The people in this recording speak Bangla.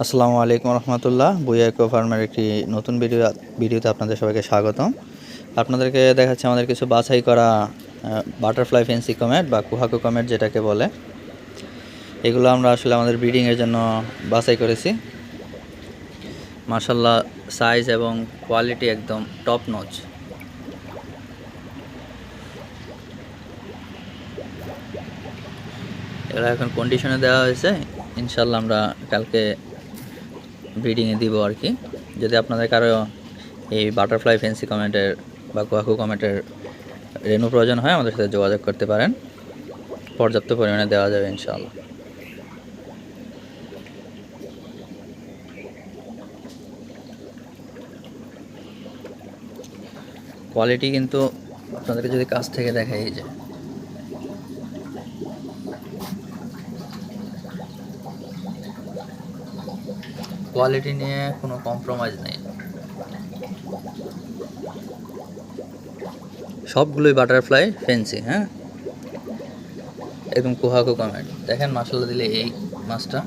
আসসালামু আলাইকুম রহমতুল্লাহ। বুয়া ইকো ফার্মের একটি নতুন ভিডিওতে আপনাদের সবাইকে স্বাগতম। আপনাদেরকে দেখাচ্ছে আমাদের কিছু বাছাই করা বাটারফ্লাই ফেন্সি কমেট বা কুহাকো কমেট যেটাকে বলে। এগুলো আমরা আসলে আমাদের ব্রিডিংয়ের জন্য বাছাই করেছি। মাশাআল্লাহ সাইজ এবং কোয়ালিটি একদম টপ নচ। এগুলো এখন কন্ডিশনে দেওয়া হয়েছে, ইনশাল্লাহ আমরা কালকে ব্রিডিংয়ে দিব আর কি। যদি আপনাদের কারো এই বাটারফ্লাই ফেন্সি কমেটের বা কুহাকো কমেটের রেনু প্রয়োজন হয় আমাদের সাথে যোগাযোগ করতে পারেন, পর্যাপ্ত পরিমাণে দেওয়া যাবে ইনশাআল্লাহ। কোয়ালিটি কিন্তু আপনাদেরকে যদি কাছ থেকে দেখাই, এই যে কোয়ালিটি নিয়ে কোনো কম্প্রোমাইজ নেই। সবগুলোই বাটারফ্লাই ফেন্সি, হ্যাঁ, একদম কুহাকো কমেট। দেখেন মাশাআল্লাহ দিলে এই মাছটা